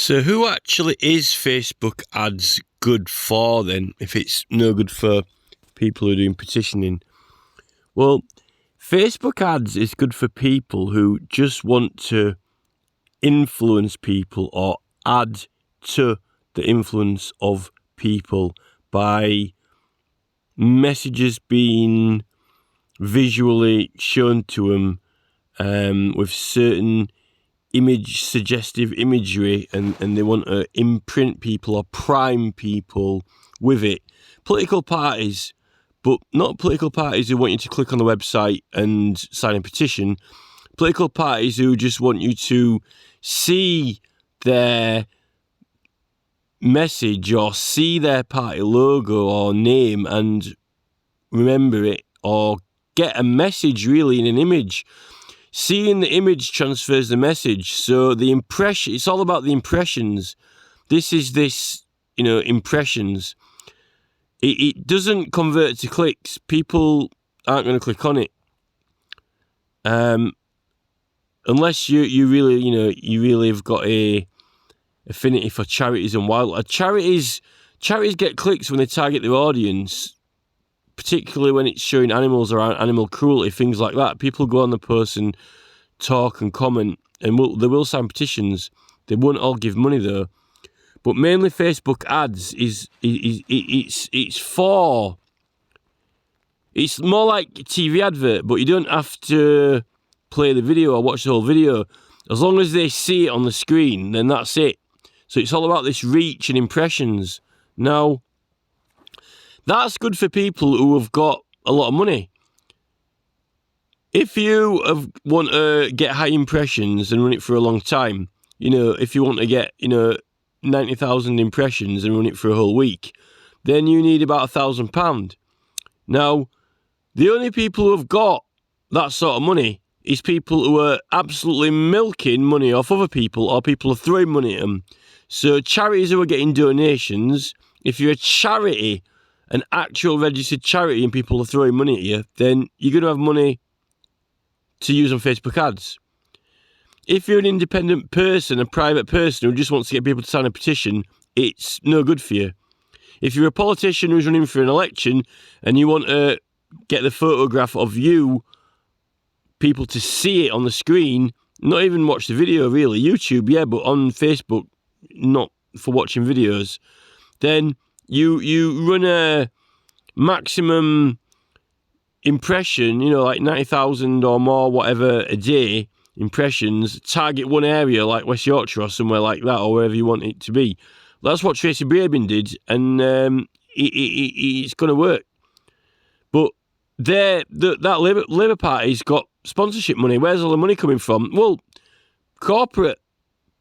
So who actually is Facebook ads good for then, if it's no good for people who are doing petitioning? Well, Facebook ads is good for people who just want to influence people or add to the influence of people by messages being visually shown to them with certain suggestive imagery, and they want to imprint people or prime people with it. Political parties, but not political parties who want you to click on the website and sign a petition. Political parties who just want you to see their message or see their party logo or name and remember it, or get a message really in an image. Seeing the image transfers the message. So the impression, it's all about the impressions. Impressions. It doesn't convert to clicks. People aren't going to click on it. Unless you really have got a affinity for charities and wildlife. Charities get clicks when they target their audience, particularly when it's showing animals or animal cruelty, things like that. People go on the post and talk and comment, and they will sign petitions. They won't all give money though. But mainly Facebook ads it's more like a TV advert, but you don't have to play the video or watch the whole video. As long as they see it on the screen, then that's it. So it's all about this reach and impressions. Now, that's good for people who have got a lot of money. If you want to get high impressions and run it for a long time, if you want to get, 90,000 impressions and run it for a whole week, then you need about £1,000. Now, the only people who have got that sort of money is people who are absolutely milking money off other people, or people are throwing money at them. So charities who are getting donations, if you're a charity, an actual registered charity, and people are throwing money at you, then you're going to have money to use on Facebook ads. If you're an independent person, a private person who just wants to get people to sign a petition, it's no good for you. If you're a politician who's running for an election and you want to get the photograph of you, people to see it on the screen, not even watch the video really, YouTube, yeah, but on Facebook, not for watching videos, then you run a maximum impression, like 90,000 or more, whatever, a day impressions, target one area like West Yorkshire or somewhere like that, or wherever you want it to be. That's what Tracy Brabin did, and it's going to work. But that Labour Party's got sponsorship money. Where's all the money coming from? Well, corporate,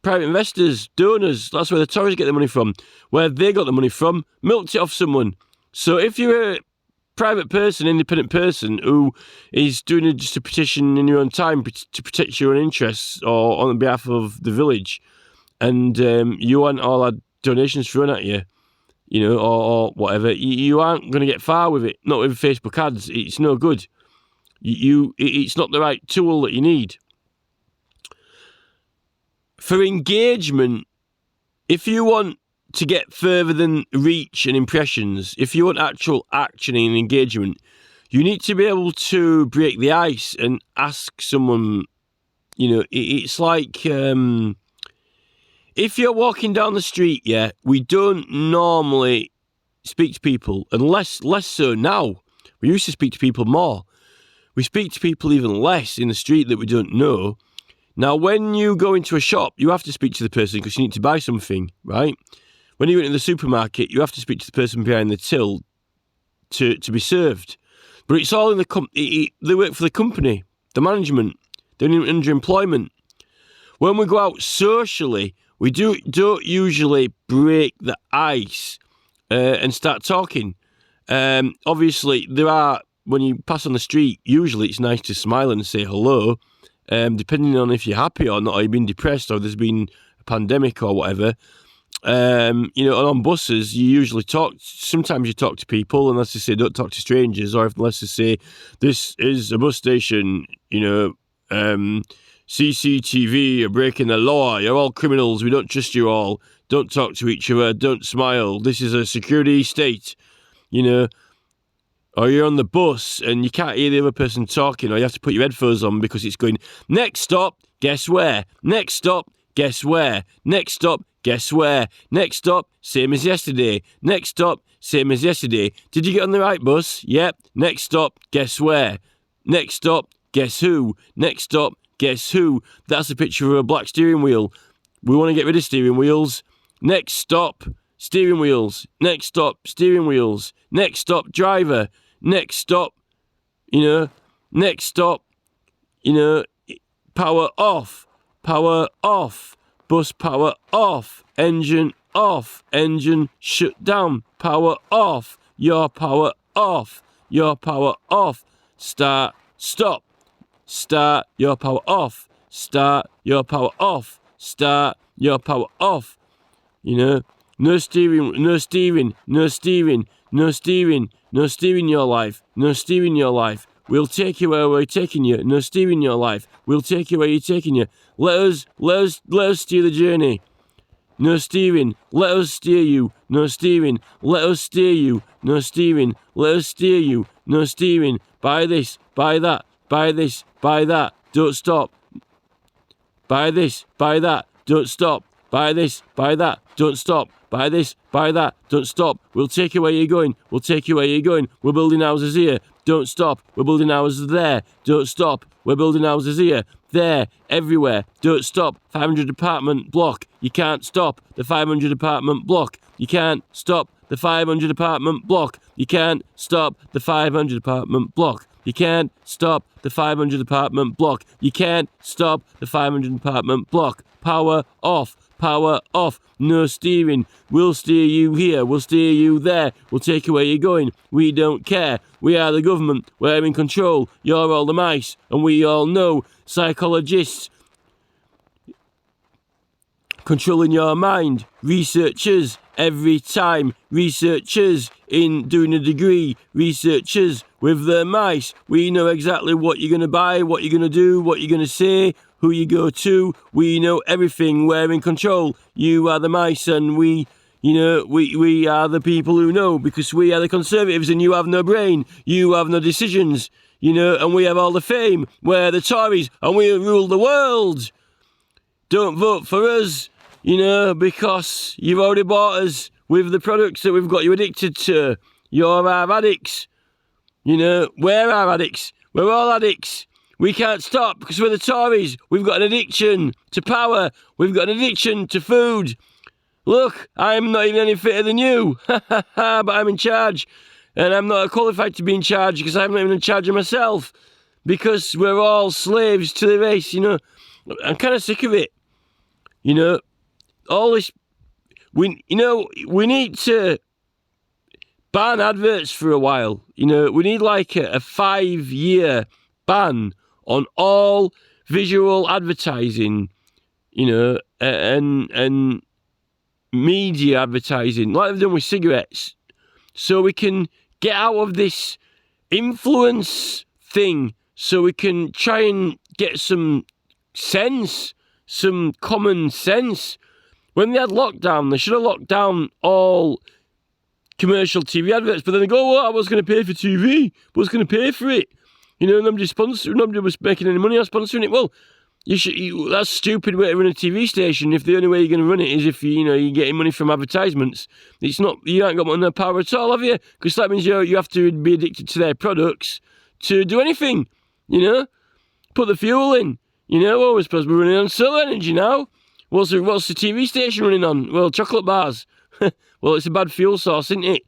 private investors, donors, that's where the Tories get the money from. Where they got the money from, milked it off someone. So if you're a private person, independent person who is doing just a petition in your own time to protect your own interests or on behalf of the village, and you want all our donations thrown at you, or whatever, you aren't going to get far with it. Not with Facebook ads. It's no good. It's not the right tool that you need. For engagement, if you want to get further than reach and impressions, if you want actual action and engagement, you need to be able to break the ice and ask someone, it's like, if you're walking down the street, yeah, we don't normally speak to people, and less so now. We used to speak to people more. We speak to people even less in the street that we don't know. Now, when you go into a shop, you have to speak to the person because you need to buy something, right? When you go into the supermarket, you have to speak to the person behind the till to be served. But it's all in the they work for the company, the management. They're under employment. When we go out socially, we don't usually break the ice and start talking. Obviously, when you pass on the street, usually it's nice to smile and say hello, depending on if you're happy or not, or you've been depressed, or there's been a pandemic or whatever. And on buses, you usually talk. Sometimes you talk to people, unless they say don't talk to strangers, or unless they say this is a bus station. CCTV, you're breaking the law, you're all criminals, we don't trust you all, don't talk to each other, don't smile, this is a security state, you know. Or you're on the bus and you can't hear the other person talking, or you have to put your headphones on because it's going, next stop, guess where? Next stop, guess where? Next stop, guess where? Next stop, same as yesterday. Next stop, same as yesterday. Did you get on the right bus? Yep. Next stop, guess where? Next stop, guess who? Next stop, guess who? That's a picture of a black steering wheel. We want to get rid of steering wheels. Next stop, steering wheels. Next stop, steering wheels. Next stop, driver. Next stop, you know. Next stop, you know, power off. Power off. Bus power off. Engine off. Engine shut down. Power off. Your power off. Your power off. Start, stop. Start, your power off. Start, your power off. Start, your power off. You know, no steering, no steering, no steering, no steering, no steering your life, no steering your life. We'll take you where we're taking you. No steering your life. We'll take you where you're taking you. Let us steer the journey. No steering. Let us steer you. No steering. Let us steer you. No steering. Let us steer you. No steering. Buy this. Buy that. Buy this. Buy that. Don't stop. Buy this. Buy that. Don't stop. Buy this. Buy that. Don't stop. Buy this. Buy that. Don't stop. We'll take you where you're going. We'll take you where you're going. We're building houses here. Don't stop. We're building houses there. Don't stop. We're building houses here. There. Everywhere. Don't stop. 500 apartment block. You can't stop the 500 apartment block. You can't stop the 500 apartment block. You can't stop the 500 apartment block. You can't stop the 500 apartment block. You can't stop the 500 apartment block. Power off. Power off. No steering. We'll steer you here. We'll steer you there. We'll take you where you're going. We don't care. We are the government. We're in control. You're all the mice. And we all know. Psychologists controlling your mind. Researchers every time. Researchers in doing a degree. Researchers with their mice. We know exactly what you're going to buy, what you're going to do, what you're going to say, who you go to. We know everything. We're in control. You are the mice and we are the people who know, because we are the conservatives and you have no brain. You have no decisions, and we have all the fame. We're the Tories and we rule the world. Don't vote for us, because you've already bought us with the products that we've got you addicted to. You're our addicts. We're our addicts. We're all addicts. We can't stop because we're the Tories. We've got an addiction to power. We've got an addiction to food. Look, I'm not even any fitter than you. But I'm in charge. And I'm not qualified to be in charge because I'm not even in charge of myself. Because we're all slaves to the race, I'm kind of sick of it. All this... We need to ban adverts for a while. We need like a 5-year ban on all visual advertising, and media advertising, like they've done with cigarettes, so we can get out of this influence thing, so we can try and get some sense, some common sense. When they had lockdown, they should have locked down all commercial TV adverts, but then they go, I was going to pay for TV, but I was going to pay for it. Nobody was making any money on sponsoring it. Well, that's a stupid way to run a TV station if the only way you're going to run it is if you're getting money from advertisements. It's not, you ain't got no power at all, have you? Because that means you have to be addicted to their products to do anything, Put the fuel in, we're supposed to be running on solar energy now. What's the TV station running on? Well, chocolate bars. Well, it's a bad fuel source, isn't it?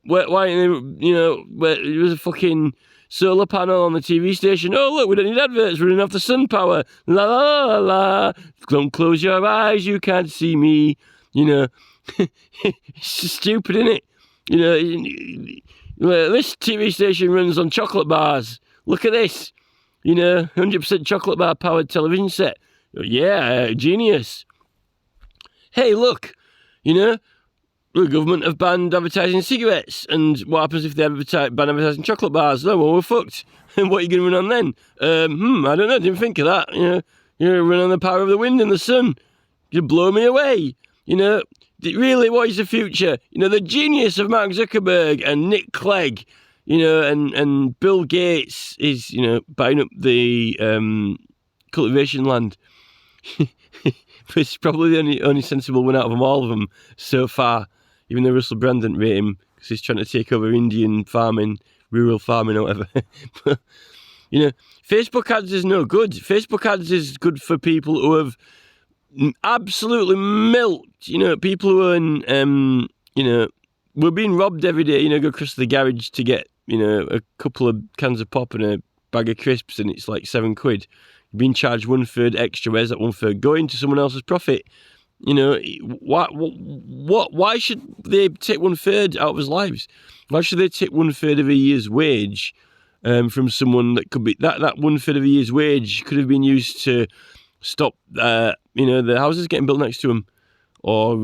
Why, there was a fucking solar panel on the TV station. Oh, look, we don't need adverts. We're running off the sun power. La, la, la, la. Don't close your eyes. You can't see me. It's just stupid, isn't it? This TV station runs on chocolate bars. Look at this. 100% chocolate bar powered television set. Yeah, genius. Hey, look, the government have banned advertising cigarettes, and what happens if they ban advertising chocolate bars? No, well, we're fucked. And what are you going to run on then? I don't know, didn't think of that. run on the power of the wind and the sun. You blow me away. Really, what is the future? The genius of Mark Zuckerberg and Nick Clegg, and Bill Gates is, buying up the cultivation land. It's probably the only sensible one out of them, all of them so far, even though Russell Brand didn't rate him because he's trying to take over Indian farming, rural farming or whatever. But, Facebook ads is no good. Facebook ads is good for people who have absolutely milked, people who are we're being robbed every day, go across the garage to get, a couple of cans of pop and a bag of crisps and it's like £7. You're being charged 1/3 extra. Where's that 1/3 going? To someone else's profit? Why should they take 1/3 out of his lives? Why should they take 1/3 of a year's wage from someone that could be, that 1/3 of a year's wage could have been used to stop, the houses getting built next to them, or,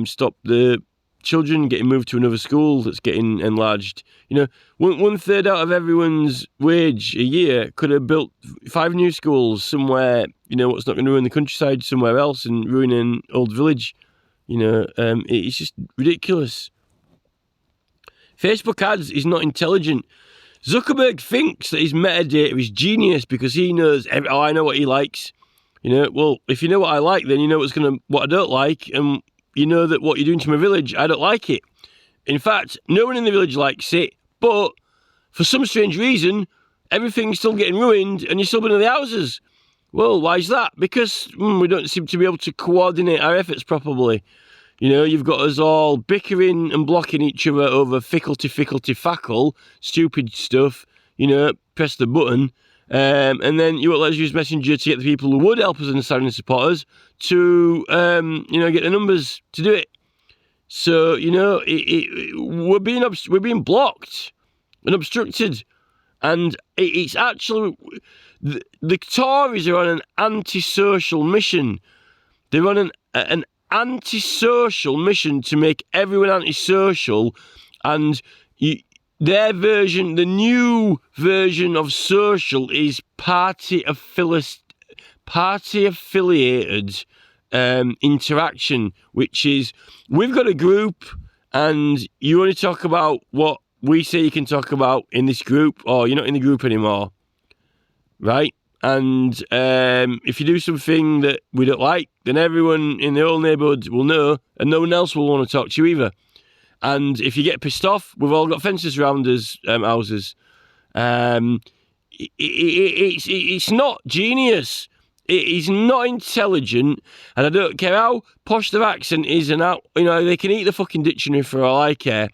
stop the children getting moved to another school that's getting enlarged. 1/3 out of everyone's wage a year could have built 5 new schools somewhere, what's not going to ruin the countryside somewhere else and ruin an old village. It's just ridiculous. Facebook ads is not intelligent. Zuckerberg thinks that his metadata is genius because he knows, I know what he likes. Well, if you know what I like, then you know what I don't like, and you know that what you're doing to my village, I don't like it. In fact, no one in the village likes it, but for some strange reason, everything's still getting ruined and you're still building the houses. Well, why is that? Because we don't seem to be able to coordinate our efforts properly. You've got us all bickering and blocking each other over fackle, stupid stuff, press the button, and then you won't let us use Messenger to get the people who would help us and stand and support us to, get the numbers to do it. So, we're being blocked and obstructed. And it's actually, the Tories are on an antisocial mission. They're on an antisocial mission to make everyone antisocial, and their version, the new version of social, is party affiliated interaction, which is, we've got a group and you only talk about what we say you can talk about in this group, or you're not in the group anymore, right? And if you do something that we don't like, then everyone in the whole neighbourhood will know, and no one else will want to talk to you either. And if you get pissed off, we've all got fences around us, houses. It's not genius. It is not intelligent, and I don't care how posh their accent is, and how, they can eat the fucking dictionary for all I care.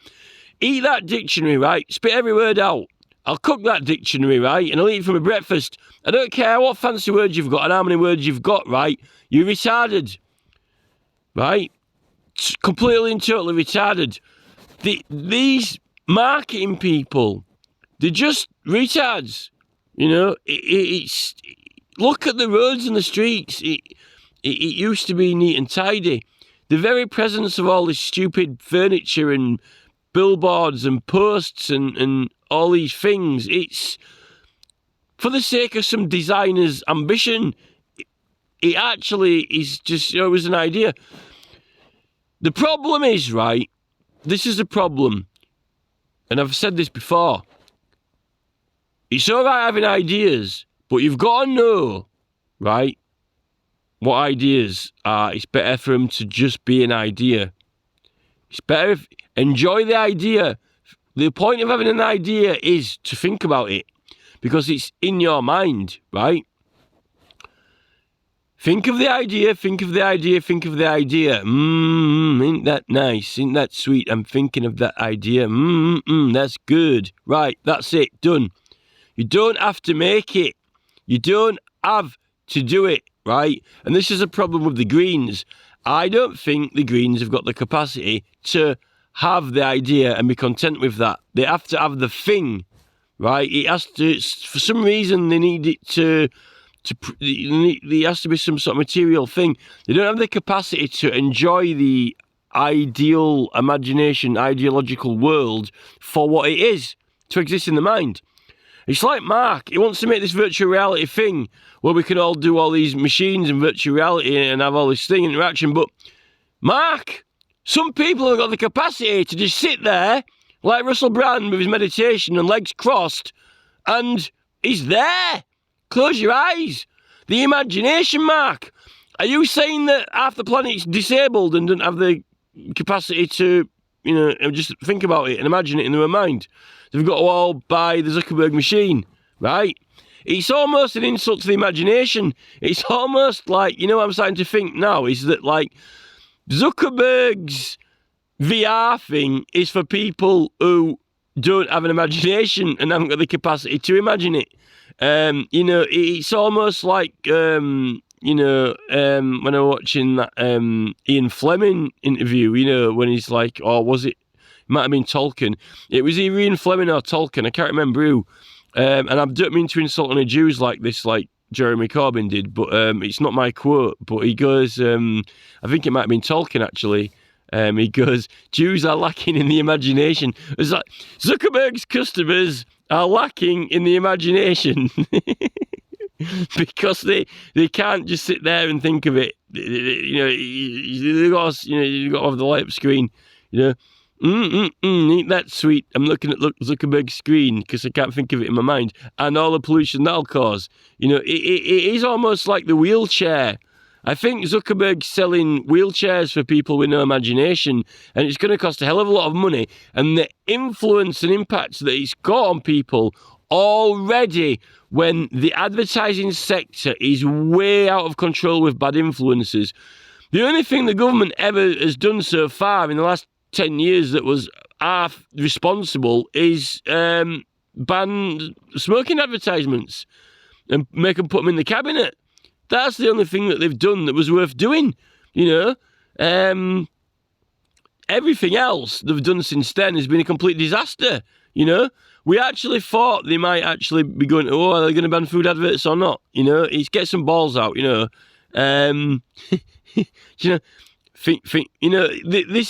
Eat that dictionary, right? Spit every word out. I'll cook that dictionary, right? And I'll eat it for my breakfast. I don't care what fancy words you've got and how many words you've got, right? You're retarded, right? Completely and totally retarded. These marketing people, they're just retards. It's look at the roads and the streets. It used to be neat and tidy. The very presence of all this stupid furniture and billboards and posts and all these things, it's for the sake of some designer's ambition. It actually is just, it was an idea. The problem is, right, this is the problem, and I've said this before, it's all right having ideas, but you've got to know, right, what ideas are. It's better for them to just be an idea. It's better if, enjoy the idea. The point of having an idea is to think about it, because it's in your mind, right? Think of the idea, think of the idea, think of the idea. Ain't that nice? Ain't that sweet? I'm thinking of that idea. That's good. Right, that's it. Done. You don't have to make it. You don't have to do it, right? And this is a problem with the Greens. I don't think the Greens have got the capacity to have the idea and be content with that. They have to have the thing, right? It has to, for some reason, they need it to there has to be some sort of material thing. They don't have the capacity to enjoy the ideal imagination, ideological world for what it is, to exist in the mind. It's like Mark. He wants to make this virtual reality thing where we can all do all these machines and virtual reality and have all this thing interaction. But Mark, some people have got the capacity to just sit there like Russell Brand with his meditation and legs crossed, and he's there. Close your eyes. The imagination, Mark. Are you saying that half the planet's disabled and don't have the capacity to, just think about it and imagine it in their mind? They've got to all buy the Zuckerberg machine, right? It's almost an insult to the imagination. It's almost like, what I'm starting to think now is that, like, Zuckerberg's VR thing is for people who don't have an imagination and haven't got the capacity to imagine it. It's almost like, when I'm watching that Ian Fleming interview, when he's like, or was it might have been Tolkien. It was either Ian Fleming or Tolkien. I can't remember who. And I don't mean to insult any Jews like this, like Jeremy Corbyn did, but it's not my quote. But he goes, I think it might have been Tolkien actually. He goes, Jews are lacking in the imagination. It's like Zuckerberg's customers are lacking in the imagination because they can't just sit there and think of it. You got to have the light up screen. Ain't that sweet? I'm looking at Zuckerberg's screen because I can't think of it in my mind, and all the pollution that'll cause. It is almost like the wheelchair. I think Zuckerberg's selling wheelchairs for people with no imagination, and it's going to cost a hell of a lot of money. And the influence and impact that it's got on people already, when the advertising sector is way out of control with bad influences. The only thing the government ever has done so far in the last 10 years that was half responsible is ban smoking advertisements and make them put them in the cabinet. That's the only thing that they've done that was worth doing, Everything else they've done since then has been a complete disaster, We actually thought they might actually be going, are they going to ban food adverts or not? It's get some balls out, This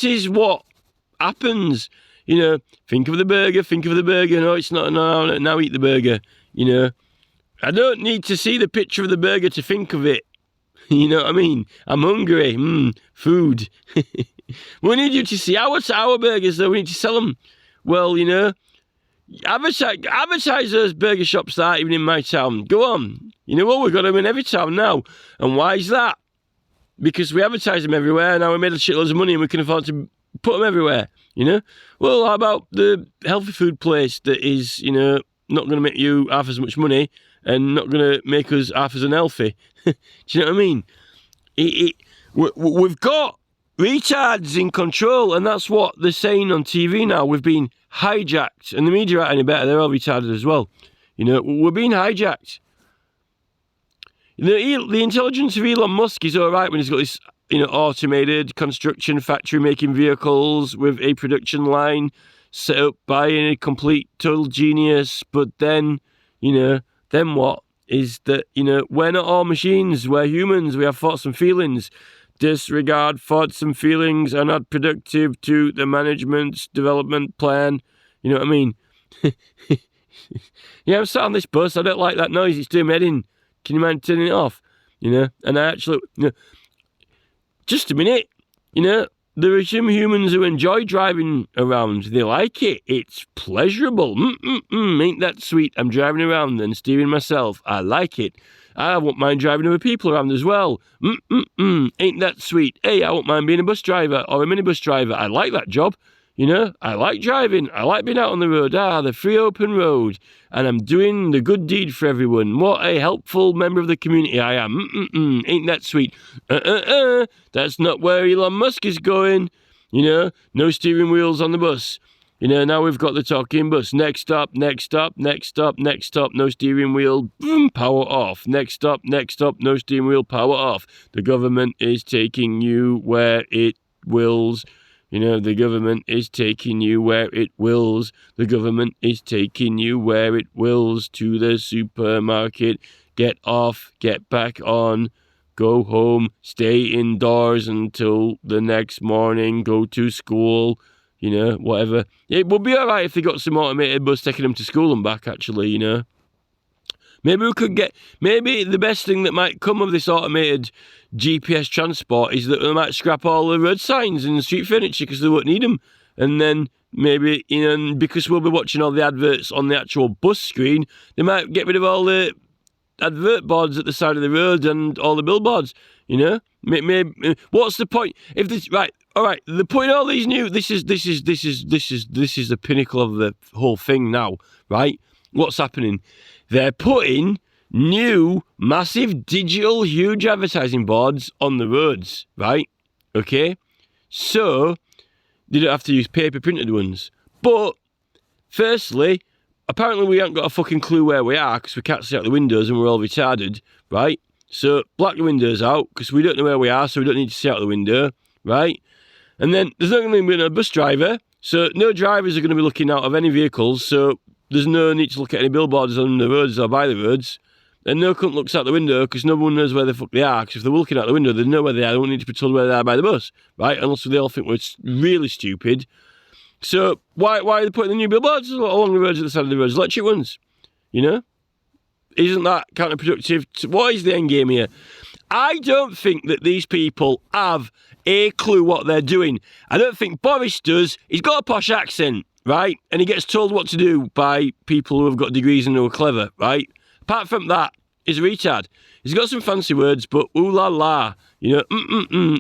is what happens, think of the burger, no, it's not, no, now eat the burger, I don't need to see the picture of the burger to think of it. You know what I mean? I'm hungry. Food. We need you to see our burgers, though. We need to sell them. Well, advertise those burger shops that aren't even in my town. Go on. We've got them in every town now. And why is that? Because we advertise them everywhere. Now we made a shitloads of money and we can afford to put them everywhere. Well, how about the healthy food place that is, not going to make you half as much money and not going to make us half as unhealthy? Do you know what I mean? We've got retards in control, and that's what they're saying on TV now. We've been hijacked, and the media aren't any better. They're all retarded as well. We're being hijacked. The intelligence of Elon Musk is all right when he's got this, automated construction factory making vehicles with a production line set up by a complete total genius. But then, then what? Is that, we're not all machines, we're humans, we have thoughts and feelings. Disregard thoughts and feelings are not productive to the management's development plan. You know what I mean? Yeah, I'm sat on this bus, I don't like that noise, it's doing my head in. Can you mind turning it off? And I actually, just a minute, there are some humans who enjoy driving around. They like it. It's pleasurable. Ain't that sweet? I'm driving around and steering myself. I like it. I won't mind driving other people around as well. Ain't that sweet? Hey, I won't mind being a bus driver or a minibus driver. I like that job. I like driving. I like being out on the road. The free open road. And I'm doing the good deed for everyone. What a helpful member of the community I am. Ain't that sweet? That's not where Elon Musk is going. No steering wheels on the bus. Now we've got the talking bus. Next stop, no steering wheel, boom, power off. Next stop, no steering wheel, power off. The government is taking you where it wills. The government is taking you where it wills. The government is taking you where it wills, to the supermarket. Get off, get back on, go home, stay indoors until the next morning, go to school. you know, whatever. It would be all right if they got some automated bus taking them to school and back, actually, you know. Maybe we could get, maybe the best thing that might come of this automated GPS transport is that they might scrap all the road signs and street furniture because they won't need them. And then maybe, you know, because we'll be watching all the adverts on the actual bus screen, they might get rid of all the advert boards at the side of the road and all the billboards, you know. Maybe, what's the point? If this, right, all right, the point of all these new, this is the pinnacle of the whole thing now, right? What's happening? They're putting new, massive, digital, huge advertising boards on the roads, right? Okay? So, they don't have to use paper printed ones. But, firstly, apparently we haven't got a fucking clue where we are because we can't see out the windows and we're all retarded, right? So, black the windows out because we don't know where we are, so we don't need to see out the window, right? And then, there's not going to be a bus driver, so no drivers are going to be looking out of any vehicles, so there's no need to look at any billboards on the roads or by the roads. And no cunt looks out the window because no one knows where the fuck they are. Because if they're looking out the window, they know where they are. They don't need to be told where they are by the bus, right? Unless they all think we're really stupid. So why are they putting the new billboards along the roads at the side of the roads? Electric ones, you know? Isn't that counterproductive? What is the end game here? I don't think that these people have a clue what they're doing. I don't think Boris does. He's got a posh accent, right? And he gets told what to do by people who have got degrees and who are clever, right? Apart from that, he's a retard. He's got some fancy words, but ooh la la, you know,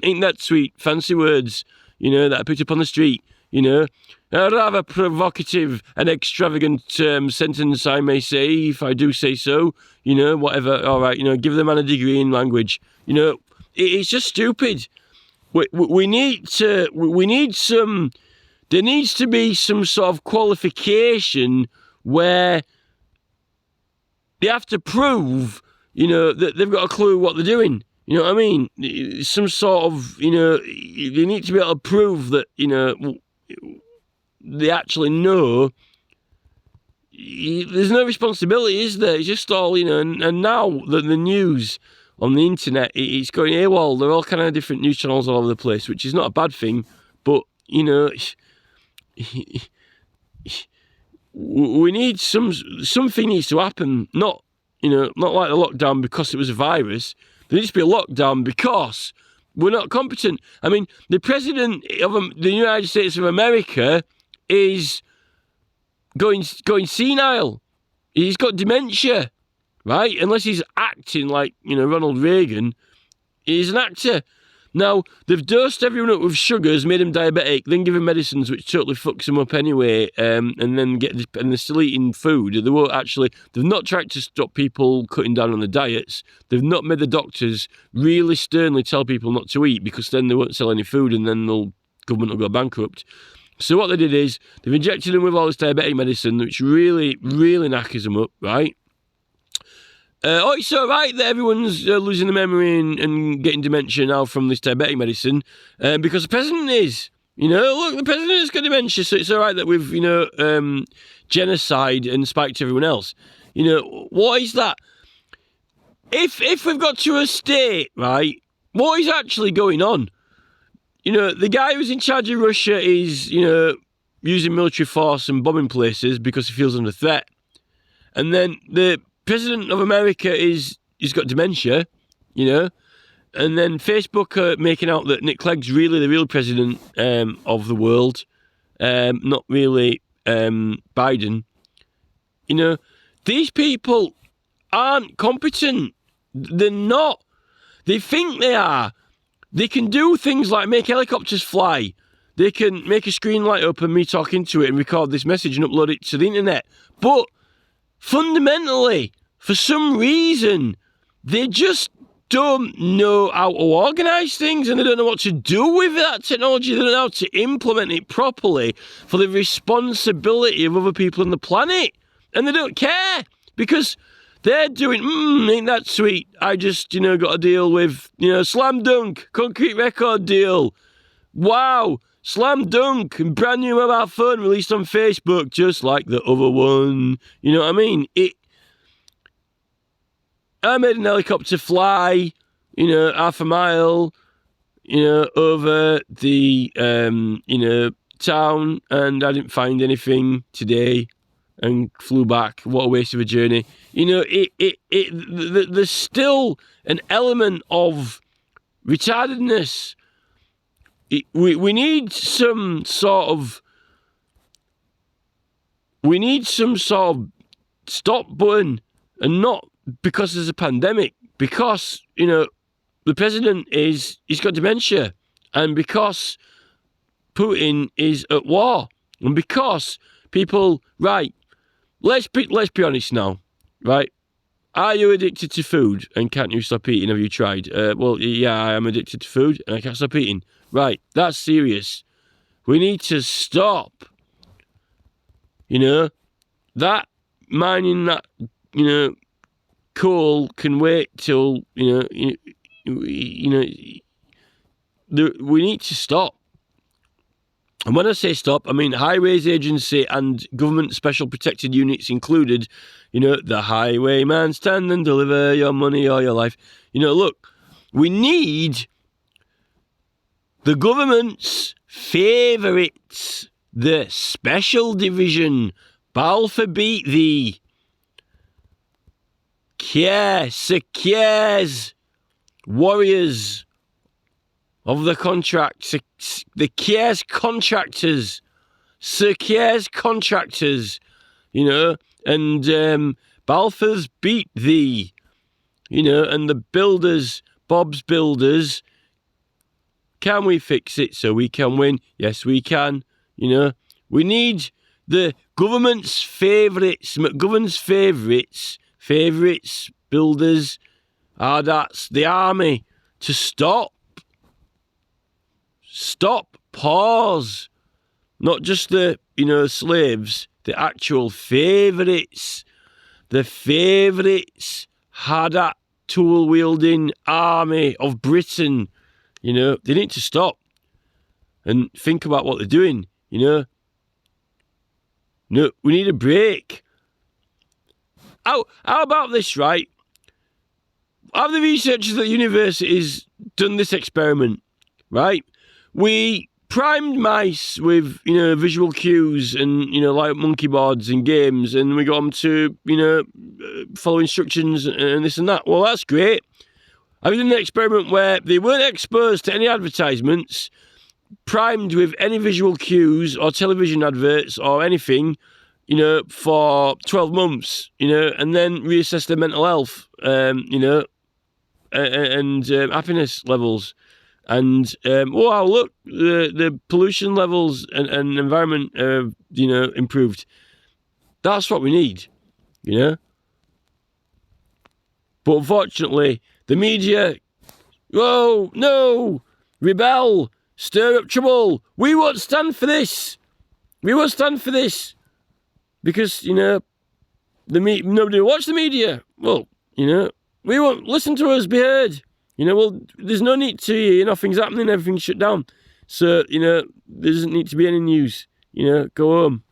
ain't that sweet? Fancy words, you know, that I picked up on the street, you know. A rather provocative and extravagant sentence, I may say, if I do say so, you know, whatever, all right, you know, give the man a degree in language. You know, it's just stupid. We need some, there needs to be some sort of qualification where they have to prove, you know, that they've got a clue what they're doing. You know what I mean? Some sort of, you know, they need to be able to prove that, you know, they actually know. There's no responsibility, is there? It's just all, you know, and now the news on the internet, it's going AWOL. There are all kind of different news channels all over the place, which is not a bad thing, but, you know, we need something needs to happen, not like the lockdown because it was a virus. There needs to be a lockdown because we're not competent. I mean, the president of the United States of America is going senile. He's got dementia, right? Unless he's acting like, you know, Ronald Reagan, he's an actor. Now, they've dosed everyone up with sugars, made them diabetic, then give them medicines which totally fucks them up anyway, and they're still eating food. They've not tried to stop people cutting down on the diets. They've not made the doctors really sternly tell people not to eat because then they won't sell any food and then the government will go bankrupt. So what they did is they've injected them with all this diabetic medicine, which really, really knackers them up, right? It's all right that everyone's losing their memory and getting dementia now from this diabetic medicine because the president is. You know, look, the president has got dementia, so it's all right that we've, you know, genocide and spiked everyone else. You know, what is that? If we've got to a state, right, what is actually going on? You know, the guy who's in charge of Russia is, you know, using military force and bombing places because he feels under threat. And then the president of America he's got dementia, you know, and then Facebook are making out that Nick Clegg's really the real president of the world, not really Biden. You know, these people aren't competent. They're not. They think they are. They can do things like make helicopters fly. They can make a screen light up and me talking to it and record this message and upload it to the internet. But fundamentally, for some reason, they just don't know how to organise things and they don't know what to do with that technology. They don't know how to implement it properly for the responsibility of other people on the planet. And they don't care because they're doing, ain't that sweet? I just, you know, got a deal with, you know, Slam Dunk, concrete record deal. Wow, Slam Dunk, brand new mobile phone released on Facebook, just like the other one. You know what I mean? I made an helicopter fly, you know, half a mile, you know, over the, you know, town and I didn't find anything today and flew back. What a waste of a journey. You know, there's still an element of retardedness. We need some sort of stop button, and not because there's a pandemic, because, you know, the president he's got dementia, and because Putin is at war, and because people, right, let's be honest now, right? Are you addicted to food and can't you stop eating? Have you tried? Well, yeah, I am addicted to food and I can't stop eating. Right, that's serious. We need to stop. You know, that mining that, you know, coal can wait till, we need to stop. And when I say stop, I mean Highways Agency and government special protected units included. You know, the highwayman, stand and deliver your money or your life. You know, look, we need the government's favourites, the special division, Balfour beat thee. Cares, warriors of the contract, the Cares contractors, Sir Cares contractors, you know, and Balfour's beat thee, you know, and the builders, Bob's Builders. Can we fix it so we can win? Yes, we can. You know, we need the government's favourites, McGovern's favourites, builders, that's the army, to stop, pause. Not just the, you know, slaves, the actual favourites. The favourites had that tool-wielding army of Britain. You know, they need to stop and think about what they're doing, you know. No, we need a break. How about this, right? Have the researchers at universities done this experiment, right? We primed mice with, you know, visual cues and, you know, like monkey boards and games, and we got them to, you know, follow instructions and this and that. Well, that's great. I did an experiment where they weren't exposed to any advertisements, primed with any visual cues or television adverts or anything, you know, for 12 months, you know, and then reassess their mental health, you know, and happiness levels. And, wow, look, the pollution levels and environment, you know, improved. That's what we need, you know. But unfortunately, the media, whoa, no, rebel, stir up trouble. We won't stand for this. We won't stand for this. Because, you know, nobody will watch the media. Well, you know, we won't listen to us be heard. You know, well, there's no need to, you know, nothing's happening, everything's shut down. So, you know, there doesn't need to be any news. You know, go home.